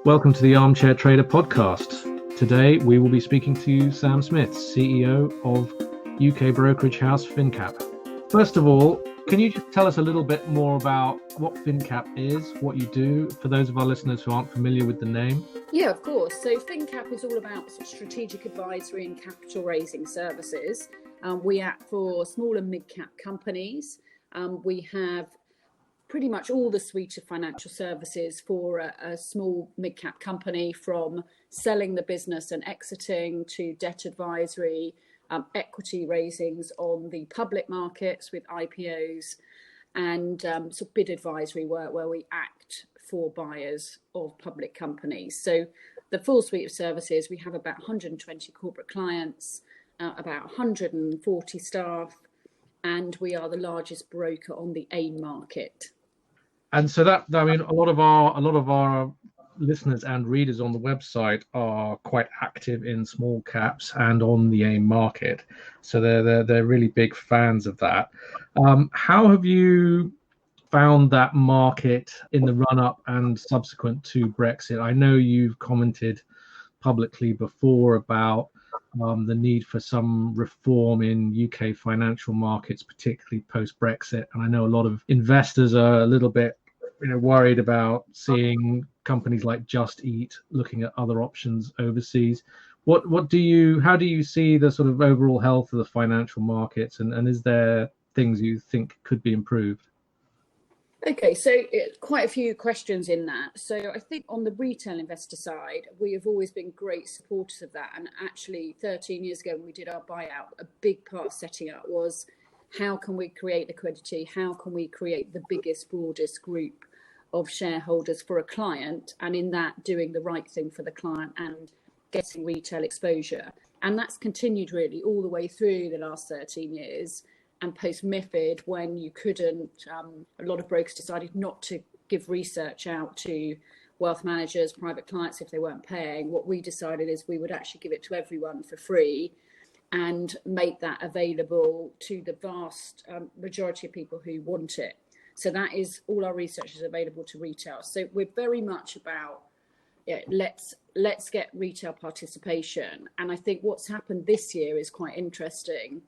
Welcome to the Armchair Trader podcast. Today we will be speaking to Sam Smith, CEO of UK brokerage house finnCap. First of all, can you just tell us a little bit more about what finnCap is, what you do, for those of our listeners who aren't familiar with the name? Yeah, of course. So finnCap is all about strategic advisory and capital raising services. We act for small and mid-cap companies. We have pretty much all the suite of financial services for a small mid-cap company, from selling the business and exiting to debt advisory, equity raisings on the public markets with IPOs, and sort of bid advisory work where we act for buyers of public companies. So the full suite of services, we have about 120 corporate clients, about 140 staff, and we are the largest broker on the AIM market. And so a lot of our listeners and readers on the website are quite active in small caps and on the AIM market, so they're really big fans of that. How have you found that market in the run-up and subsequent to Brexit? I know you've commented publicly before about the need for some reform in UK financial markets, particularly post-Brexit, and I know a lot of investors are a little bit worried about seeing companies like Just Eat looking at other options overseas. How do you see the sort of overall health of the financial markets, and is there things you think could be improved? Okay, so quite a few questions in that. So I think on the retail investor side, we have always been great supporters of that. And actually 13 years ago when we did our buyout, a big part of setting up was how can we create liquidity? How can we create the biggest, broadest group of shareholders for a client, and in that doing the right thing for the client and getting retail exposure. And that's continued really all the way through the last 13 years. And post MiFID, when you couldn't, a lot of brokers decided not to give research out to wealth managers, private clients if they weren't paying. What we decided is we would actually give it to everyone for free and make that available to the vast majority of people who want it. So that is all our research is available to retail. So we're very much about let's get retail participation. And I think what's happened this year is quite interesting.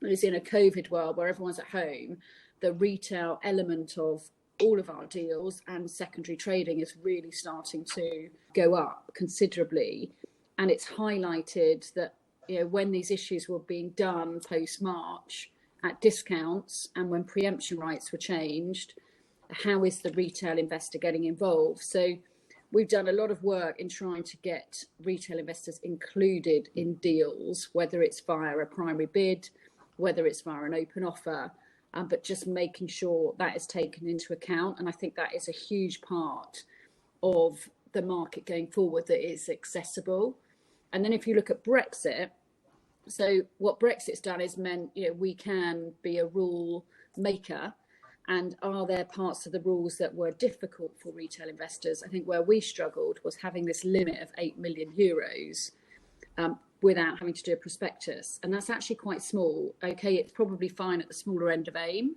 Is in a COVID world where everyone's at home, the retail element of all of our deals and secondary trading is really starting to go up considerably. And it's highlighted that when these issues were being done post-March at discounts and when preemption rights were changed, how is the retail investor getting involved? So we've done a lot of work in trying to get retail investors included in deals, whether it's via a primary bid, whether it's via an open offer, but just making sure that is taken into account. And I think that is a huge part of the market going forward, that is accessible. And then if you look at Brexit, so what Brexit's done is meant, we can be a rule maker. And are there parts of the rules that were difficult for retail investors? I think where we struggled was having this limit of 8 million euros without having to do a prospectus. And that's actually quite small. Okay, it's probably fine at the smaller end of AIM,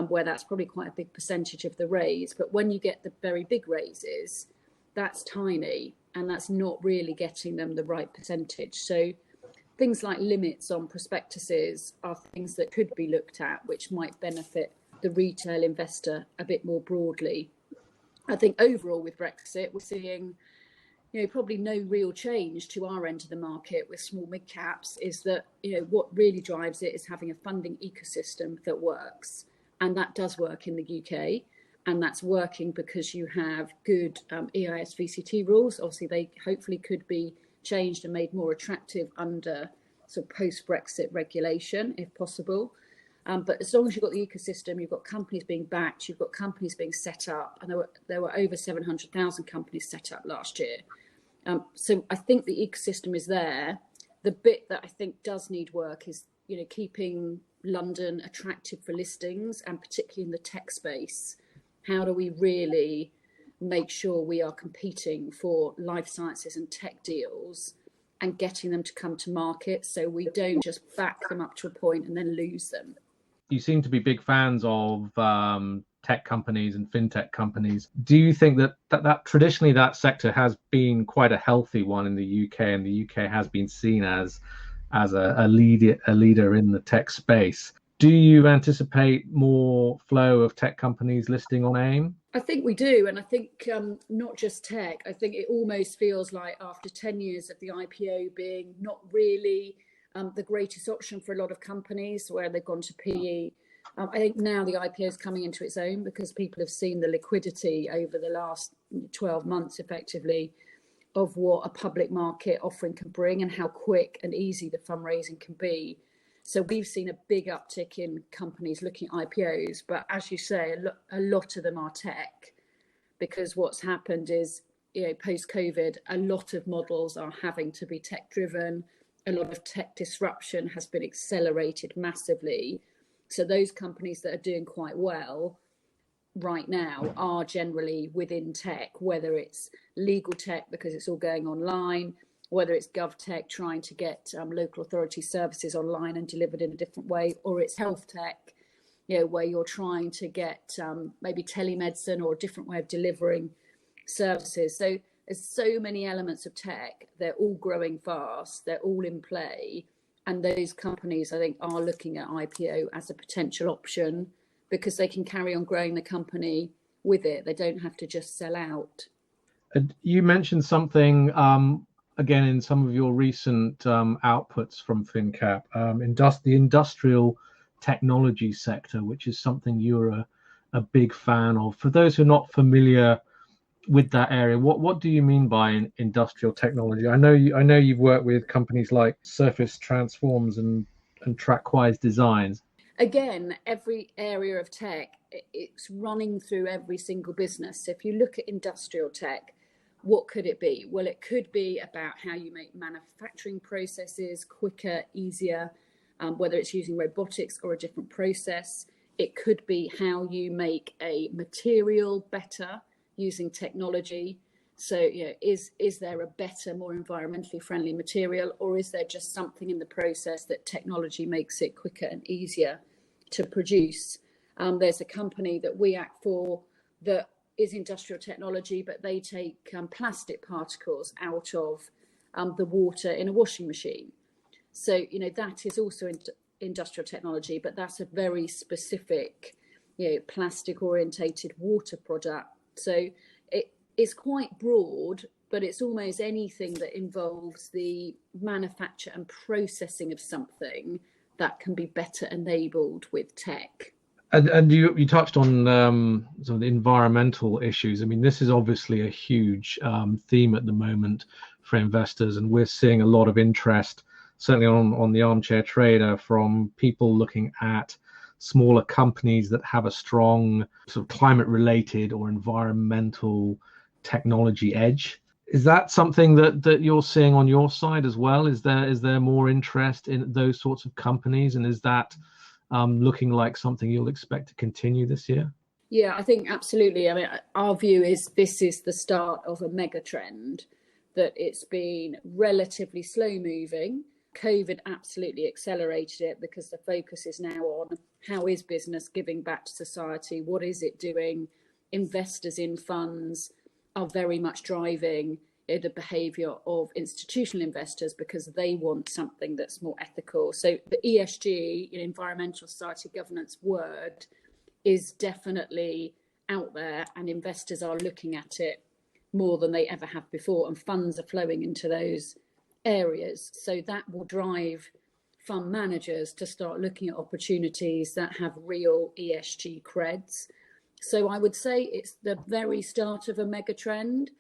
where that's probably quite a big percentage of the raise. But when you get the very big raises, that's tiny, and that's not really getting them the right percentage. So things like limits on prospectuses are things that could be looked at, which might benefit the retail investor a bit more broadly. I think overall with Brexit, we're seeing probably no real change to our end of the market with small mid caps. Is that what really drives it is having a funding ecosystem that works, and that does work in the UK, and that's working because you have good EIS VCT rules. Obviously they hopefully could be changed and made more attractive under sort of post-Brexit regulation if possible. But as long as you've got the ecosystem, you've got companies being backed, you've got companies being set up, and there were over 700,000 companies set up last year. So I think the ecosystem is there. The bit that I think does need work is keeping London attractive for listings, and particularly in the tech space. How do we really make sure we are competing for life sciences and tech deals and getting them to come to market, so we don't just back them up to a point and then lose them? You seem to be big fans of tech companies and fintech companies. Do you think that traditionally that sector has been quite a healthy one in the UK, and the UK has been seen as a leader in the tech space? Do you anticipate more flow of tech companies listing on AIM? I think we do. And I think not just tech, I think it almost feels like after 10 years of the IPO being not really the greatest option for a lot of companies where they've gone to PE, I think now the IPO is coming into its own because people have seen the liquidity over the last 12 months effectively of what a public market offering can bring and how quick and easy the fundraising can be. So we've seen a big uptick in companies looking at IPOs, but as you say, a lot of them are tech, because what's happened is, post-COVID, a lot of models are having to be tech driven. A lot of tech disruption has been accelerated massively. So those companies that are doing quite well right now are generally within tech, whether it's legal tech because it's all going online, whether it's gov tech trying to get local authority services online and delivered in a different way, or it's health tech, where you're trying to get maybe telemedicine or a different way of delivering services. So there's so many elements of tech. They're all growing fast. They're all in play. And those companies, I think, are looking at IPO as a potential option because they can carry on growing the company with it. They don't have to just sell out. You mentioned something again in some of your recent outputs from finnCap, the industrial technology sector, which is something you're a big fan of. For those who are not familiar with that area, what do you mean by industrial technology? I know you've worked with companies like Surface Transforms and Trackwise Designs. Again, every area of tech, it's running through every single business. So if you look at industrial tech, what could it be? Well, it could be about how you make manufacturing processes quicker, easier, whether it's using robotics or a different process. It could be how you make a material better using technology. So, is there a better, more environmentally friendly material, or is there just something in the process that technology makes it quicker and easier to produce? There's a company that we act for that is industrial technology, but they take plastic particles out of the water in a washing machine. So, that is also industrial technology, but that's a very specific, plastic orientated water product. So it is quite broad, but it's almost anything that involves the manufacture and processing of something that can be better enabled with tech. And you touched on some of the environmental issues. I mean, this is obviously a huge theme at the moment for investors, and we're seeing a lot of interest, certainly on the Armchair Trader, from people looking at smaller companies that have a strong sort of climate-related or environmental technology edge. Is that something that you're seeing on your side as well? Is there more interest in those sorts of companies, and is that looking like something you'll expect to continue this year? Yeah, I think absolutely. I mean, our view is this is the start of a megatrend, that it's been relatively slow moving. COVID absolutely accelerated it because the focus is now on how is business giving back to society? What is it doing? Investors in funds are very much driving the behaviour of institutional investors because they want something that's more ethical. So the ESG, environmental society governance word, is definitely out there, and investors are looking at it more than they ever have before, and funds are flowing into those areas. So that will drive fund managers to start looking at opportunities that have real ESG creds. So I would say it's the very start of a mega trend.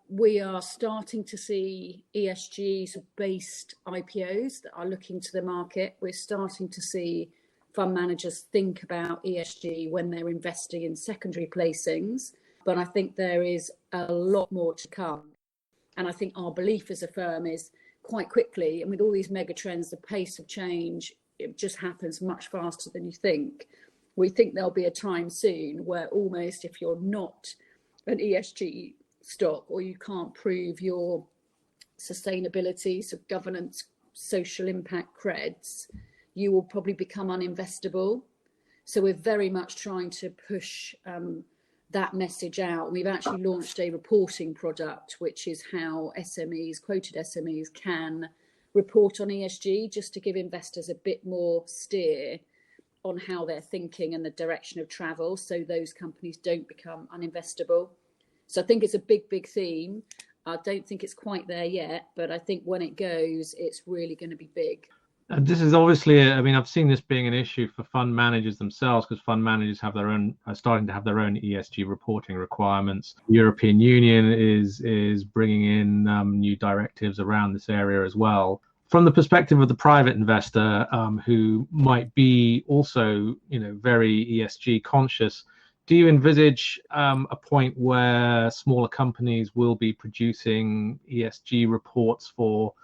We are starting to see ESG based IPOs that are looking to the market. We're starting to see fund managers think about ESG when they're investing in secondary placings. But I think there is a lot more to come. And I think our belief as a firm is quite quickly, and with all these mega trends, the pace of change, it just happens much faster than you think. We think there'll be a time soon where almost if you're not an ESG stock or you can't prove your sustainability, so governance, social impact creds, you will probably become uninvestable. So we're very much trying to push that message out. We've actually launched a reporting product, which is how SMEs, quoted SMEs, can report on ESG, just to give investors a bit more steer on how they're thinking and the direction of travel, so those companies don't become uninvestable. So I think it's a big theme. I don't think it's quite there yet, but I think when it goes, it's really going to be big. And this is obviously, I mean, I've seen this being an issue for fund managers themselves, because fund managers have their own, are starting to have their own ESG reporting requirements. The European Union is bringing in new directives around this area as well. From the perspective of the private investor who might be also, very ESG conscious, do you envisage a point where smaller companies will be producing ESG reports for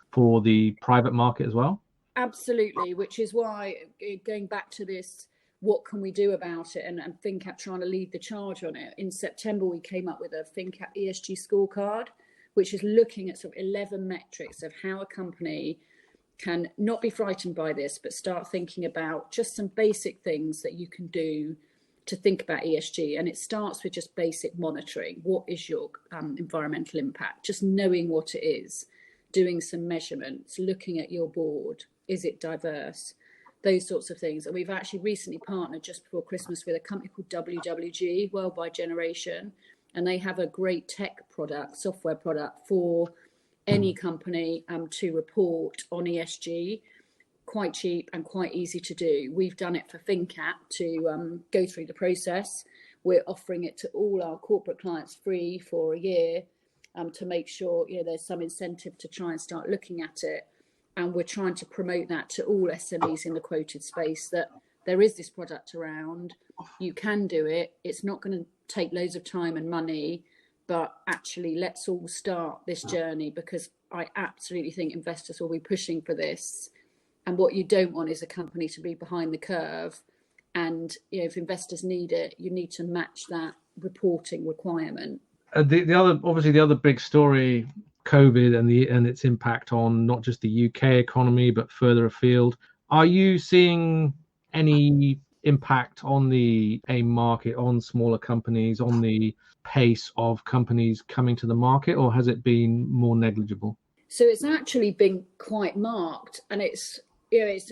the private market as well? Absolutely, which is why, going back to this, what can we do about it, and finnCap trying to lead the charge on it. In September, we came up with a finnCap ESG scorecard, which is looking at sort of 11 metrics of how a company can not be frightened by this, but start thinking about just some basic things that you can do to think about ESG. And it starts with just basic monitoring. What is your environmental impact? Just knowing what it is, doing some measurements, looking at your board. Is it diverse? Those sorts of things. And we've actually recently partnered just before Christmas with a company called WWG, World by Generation, and they have a great tech product, software product for any company to report on ESG. Quite cheap and quite easy to do. We've done it for finnCap to go through the process. We're offering it to all our corporate clients free for a year to make sure there's some incentive to try and start looking at it. And we're trying to promote that to all SMEs in the quoted space, that there is this product around, you can do it, it's not going to take loads of time and money, but actually let's all start this journey, because I absolutely think investors will be pushing for this. And what you don't want is a company to be behind the curve. And if investors need it, you need to match that reporting requirement. The other big story, COVID and its impact on not just the UK economy but further afield. Are you seeing any impact on the AIM market, on smaller companies, on the pace of companies coming to the market, or has it been more negligible? So it's actually been quite marked, and it's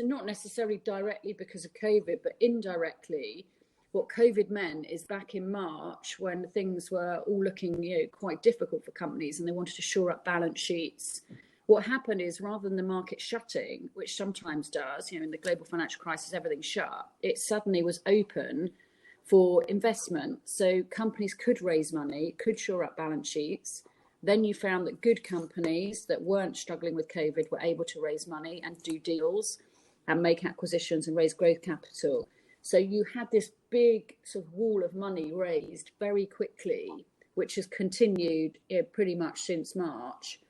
not necessarily directly because of COVID, but indirectly. What COVID meant is back in March, when things were all looking quite difficult for companies and they wanted to shore up balance sheets, what happened is, rather than the market shutting, which sometimes does, in the global financial crisis, everything shut, it suddenly was open for investment. So companies could raise money, could shore up balance sheets. Then you found that good companies that weren't struggling with COVID were able to raise money and do deals and make acquisitions and raise growth capital. So you had this big sort of wall of money raised very quickly, which has continued pretty much since March,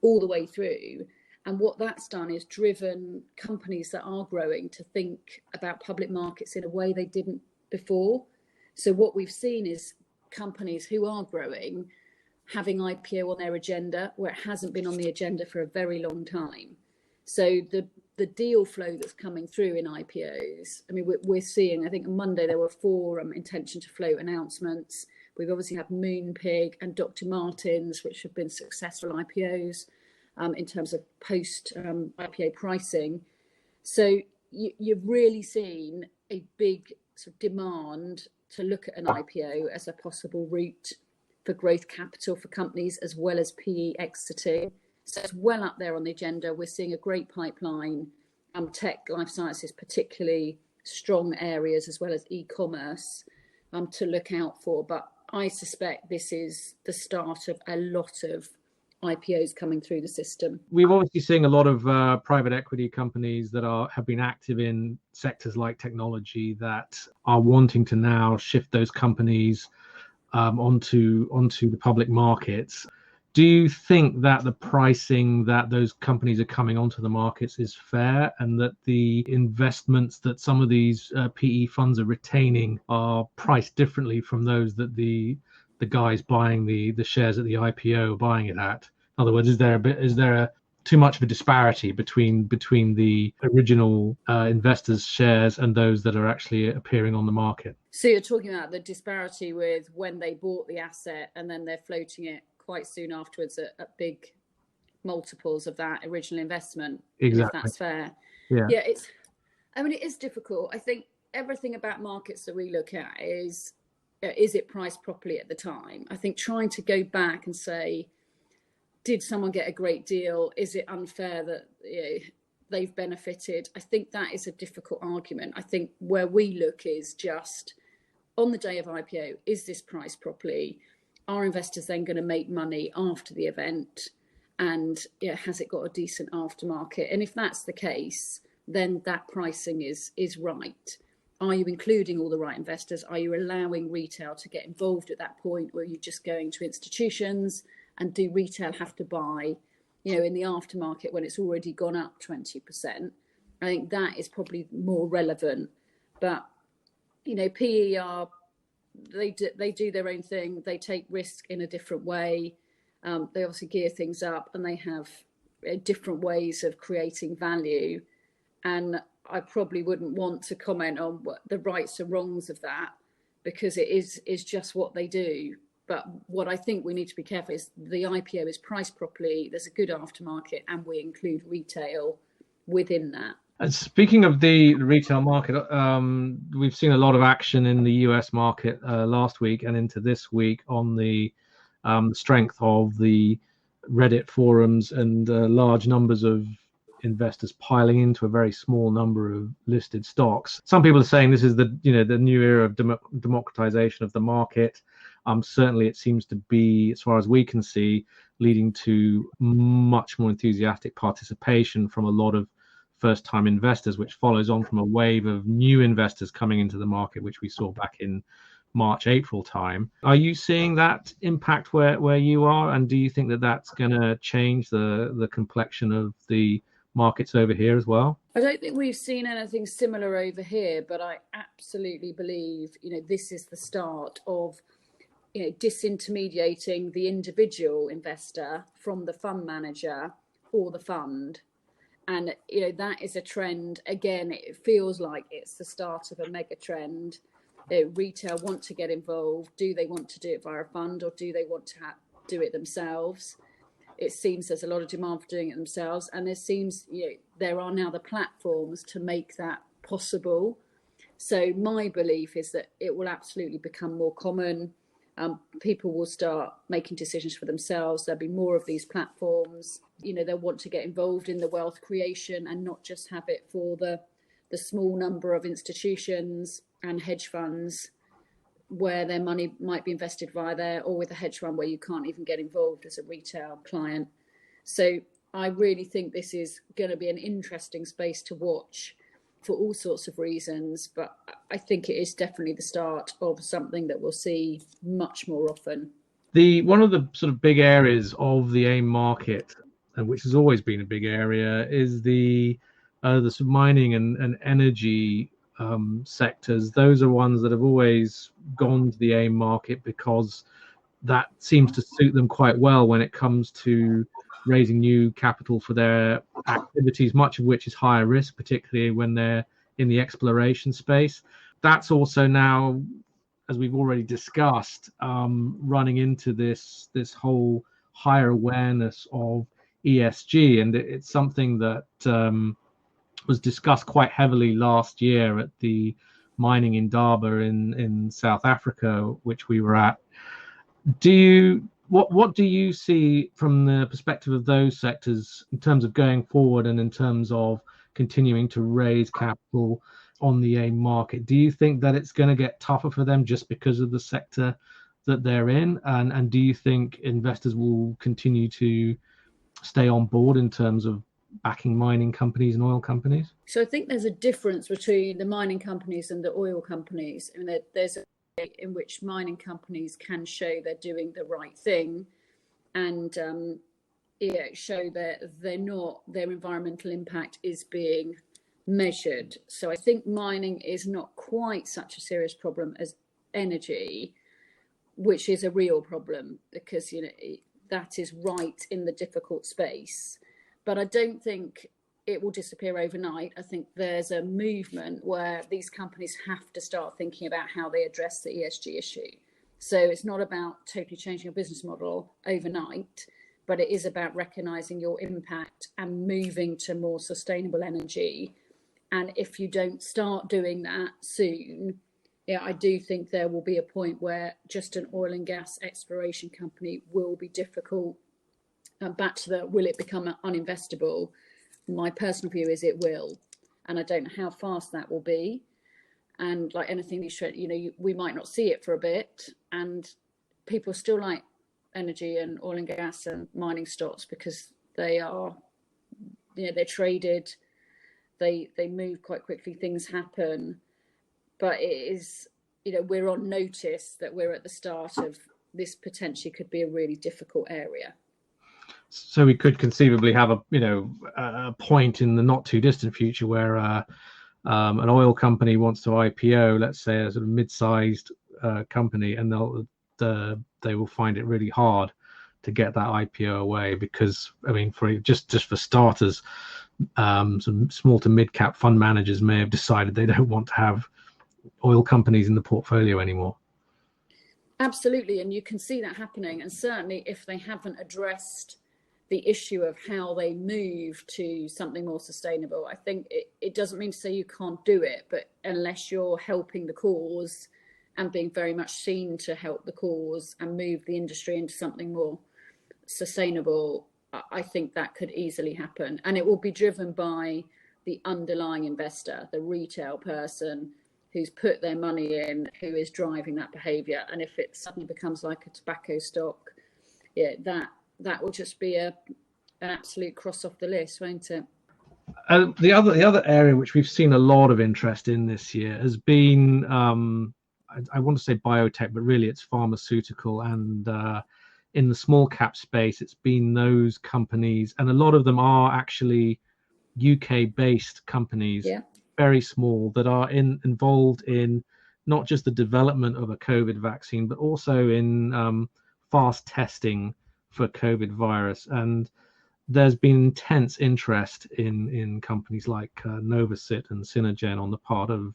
all the way through. And what that's done is driven companies that are growing to think about public markets in a way they didn't before. So what we've seen is companies who are growing having IPO on their agenda, where it hasn't been on the agenda for a very long time. So the deal flow that's coming through in IPOs, I mean, we're seeing, I think on Monday there were 4 intention to float announcements. We've obviously had Moonpig and Dr. Martens, which have been successful IPOs in terms of post-IPO pricing. So you've really seen a big sort of demand to look at an IPO as a possible route for growth capital for companies, as well as PE exiting. So it's well up there on the agenda. We're seeing a great pipeline, tech, life sciences, particularly strong areas, as well as e-commerce to look out for. But I suspect this is the start of a lot of IPOs coming through the system. We've obviously seen a lot of private equity companies that have been active in sectors like technology that are wanting to now shift those companies onto the public markets. Do you think that the pricing that those companies are coming onto the markets is fair, and that the investments that some of these PE funds are retaining are priced differently from those that the guys buying the shares at the IPO are buying it at? In other words, is there too much of a disparity between the original investors' shares and those that are actually appearing on the market. So you're talking about the disparity with when they bought the asset and then they're floating it quite soon afterwards at big multiples of that original investment. Exactly. If that's fair. Yeah. It is difficult. I think everything about markets that we look at is it priced properly at the time? I think trying to go back and say, did someone get a great deal? Is it unfair that they've benefited? I think that is a difficult argument. I think where we look is just on the day of IPO, is this priced properly? Are investors then going to make money after the event? And has it got a decent aftermarket? And if that's the case, then that pricing is right. Are you including all the right investors? Are you allowing retail to get involved at that point, or are you just going to institutions? And do retail have to buy, in the aftermarket when it's already gone up 20%? I think that is probably more relevant. But, PE they do their own thing. They take risk in a different way. They obviously gear things up, and they have different ways of creating value. And I probably wouldn't want to comment on what the rights and wrongs of that, because it is just what they do. But what I think we need to be careful is the IPO is priced properly, there's a good aftermarket, and we include retail within that. And speaking of the retail market, we've seen a lot of action in the US market last week and into this week on the strength of the Reddit forums and large numbers of investors piling into a very small number of listed stocks. Some people are saying this is the new era of democratization of the market. Certainly it seems to be, as far as we can see, leading to much more enthusiastic participation from a lot of first-time investors, which follows on from a wave of new investors coming into the market, which we saw back in March, April time. Are you seeing that impact where you are? And do you think that that's going to change the complexion of the markets over here as well? I don't think we've seen anything similar over here, but I absolutely believe, this is the start of disintermediating the individual investor from the fund manager or the fund. And, that is a trend. Again, it feels like it's the start of a mega trend. Retail want to get involved. Do they want to do it via a fund, or do they want to do it themselves? It seems there's a lot of demand for doing it themselves. And there are now the platforms to make that possible. So my belief is that it will absolutely become more common. People will start making decisions for themselves. There'll be more of these platforms. They'll want to get involved in the wealth creation and not just have it for the small number of institutions and hedge funds where their money might be invested via there, or with a hedge fund where you can't even get involved as a retail client. So I really think this is going to be an interesting space to watch for all sorts of reasons, but I think it is definitely the start of something that we'll see much more often. One of the sort of big areas of the AIM market, and which has always been a big area, is the sort of mining and energy sectors. Those are ones that have always gone to the AIM market because that seems to suit them quite well when it comes to raising new capital for their activities, much of which is higher risk, particularly when they're in the exploration space. That's also now, as we've already discussed, running into this whole higher awareness of ESG, and it's something that was discussed quite heavily last year at the Mining Indaba in South Africa, which we were at. What do you see from the perspective of those sectors in terms of going forward and in terms of continuing to raise capital on the AIM market? Do you think that it's going to get tougher for them just because of the sector that they're in? And do you think investors will continue to stay on board in terms of backing mining companies and oil companies? So I think there's a difference between the mining companies and the oil companies. I mean, there's a way in which mining companies can show they're doing the right thing and show that their environmental impact is being measured. So I think mining is not quite such a serious problem as energy, which is a real problem because that is right in the difficult space. but I don't think it will disappear overnight. I think there's a movement where these companies have to start thinking about how they address the ESG issue. So it's not about totally changing your business model overnight, but it is about recognizing your impact and moving to more sustainable energy. And if you don't start doing that soon, yeah, I do think there will be a point where just an oil and gas exploration company will be difficult. Back to the, will it become uninvestable? My personal view is it will. And I don't know how fast that will be. And like anything, we might not see it for a bit. And people still like energy and oil and gas and mining stocks because they are, they're traded, they move quite quickly, things happen. But it is, we're on notice that we're at the start of this potentially could be a really difficult area. So we could conceivably have a point in the not too distant future where an oil company wants to IPO, let's say a sort of mid-sized company, and they will find it really hard to get that IPO away because, for just for starters, some small to mid-cap fund managers may have decided they don't want to have oil companies in the portfolio anymore. Absolutely, and you can see that happening. And certainly if they haven't addressed the issue of how they move to something more sustainable, I think it doesn't mean to say you can't do it, but unless you're helping the cause and being very much seen to help the cause and move the industry into something more sustainable, I think that could easily happen. And it will be driven by the underlying investor, the retail person who's put their money in, who is driving that behaviour. And if it suddenly becomes like a tobacco stock, that will just be an absolute cross off the list, won't it? The other area which we've seen a lot of interest in this year has been, I want to say biotech, but really it's pharmaceutical. And in the small cap space, it's been those companies, and a lot of them are actually UK-based companies, very small, that are involved in not just the development of a COVID vaccine, but also in fast testing for COVID virus. And there's been intense interest in companies like Novasit and Synergen on the part of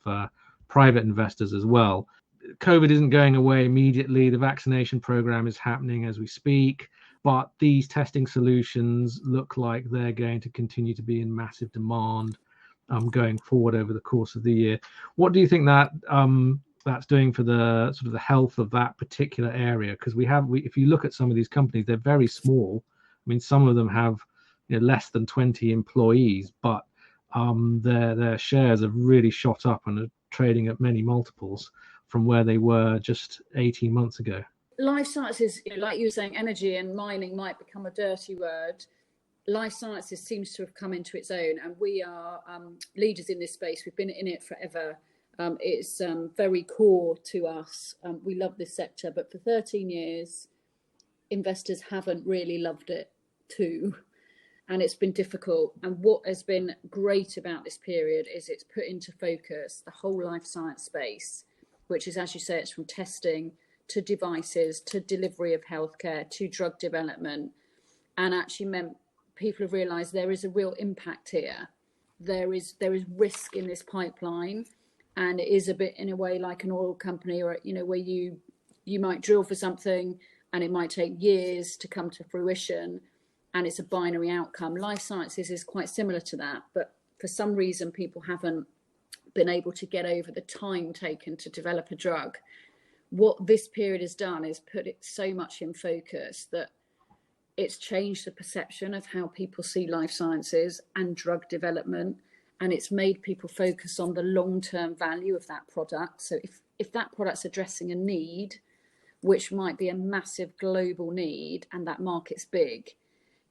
private investors as well. COVID isn't going away immediately. The vaccination program is happening as we speak, but these testing solutions look like they're going to continue to be in massive demand going forward over the course of the year. What do you think that that's doing for the sort of the health of that particular area? Because if you look at some of these companies, they're very small. Some of them have less than 20 employees, but their shares have really shot up and are trading at many multiples from where they were just 18 months ago. Life sciences, like you were saying, energy and mining might become a dirty word. Life sciences seems to have come into its own, and we are leaders in this space. We've been in it forever. It's very core to us. We love this sector, but for 13 years, investors haven't really loved it too. And it's been difficult. And what has been great about this period is it's put into focus the whole life science space, which is, as you say, it's from testing to devices, to delivery of healthcare, to drug development, and actually meant people have realised there is a real impact here. There is risk in this pipeline, and it is a bit in a way like an oil company, or where you might drill for something and it might take years to come to fruition, and it's a binary outcome. Life sciences is quite similar to that, but for some reason people haven't been able to get over the time taken to develop a drug. What this period has done is put it so much in focus that it's changed the perception of how people see life sciences and drug development, and it's made people focus on the long-term value of that product. So if that product's addressing a need, which might be a massive global need, and that market's big,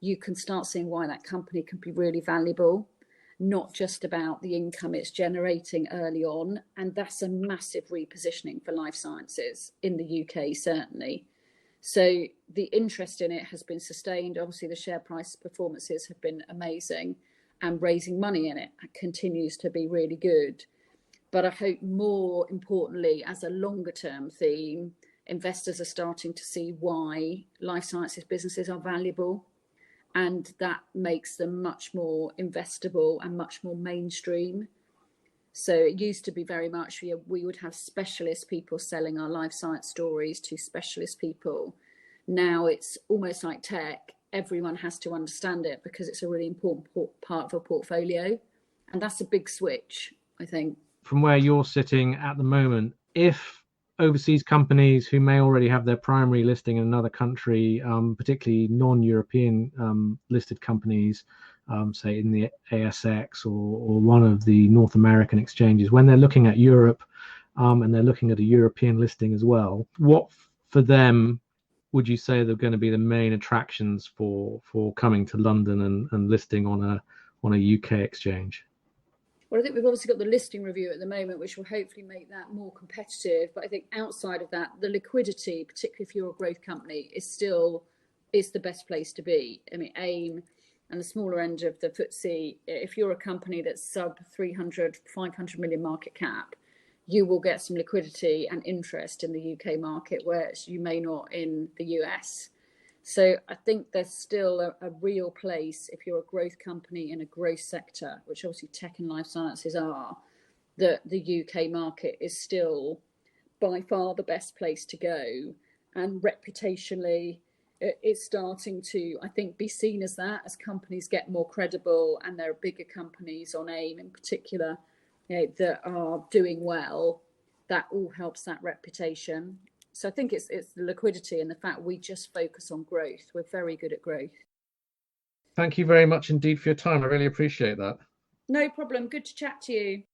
you can start seeing why that company can be really valuable, not just about the income it's generating early on. And that's a massive repositioning for life sciences in the UK, certainly. So the interest in it has been sustained. Obviously, the share price performances have been amazing, and raising money in it continues to be really good. But I hope more importantly, as a longer term theme, investors are starting to see why life sciences businesses are valuable. and that makes them much more investable and much more mainstream. So it used to be very much, we would have specialist people selling our life science stories to specialist people. Now it's almost like tech. Everyone has to understand it because it's a really important part of a portfolio. And that's a big switch, I think. From where you're sitting at the moment, if overseas companies who may already have their primary listing in another country, particularly non-European listed companies, say in the ASX or one of the North American exchanges, when they're looking at Europe and they're looking at a European listing as well, what for them would you say they're going to be the main attractions for coming to London and listing on a UK exchange? Well, I think we've obviously got the listing review at the moment, which will hopefully make that more competitive. But I think outside of that, the liquidity, particularly if you're a growth company, is the best place to be. I mean, AIM and the smaller end of the FTSE, if you're a company that's sub 300, 500 million market cap, you will get some liquidity and interest in the UK market, whereas you may not in the US. So I think there's still a real place if you're a growth company in a growth sector, which obviously tech and life sciences are, that the UK market is still by far the best place to go. And reputationally, it's starting to, I think, be seen as that as companies get more credible, and there are bigger companies on AIM in particular, that are doing well. That all helps that reputation. So I think it's the liquidity and the fact we just focus on growth. We're very good at growth. Thank you very much indeed for your time. I really appreciate that. No problem. Good to chat to you.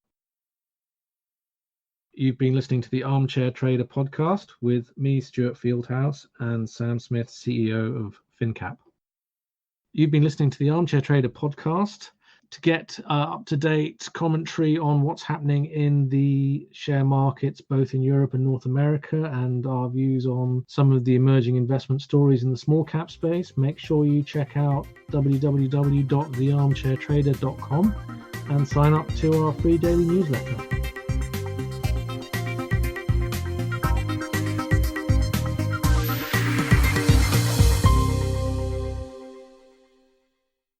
You've been listening to the Armchair Trader podcast with me, Stuart Fieldhouse, and Sam Smith, CEO of finnCap. You've been listening to the Armchair Trader podcast. To get up-to-date commentary on what's happening in the share markets, both in Europe and North America, and our views on some of the emerging investment stories in the small cap space, make sure you check out www.thearmchairtrader.com and sign up to our free daily newsletter.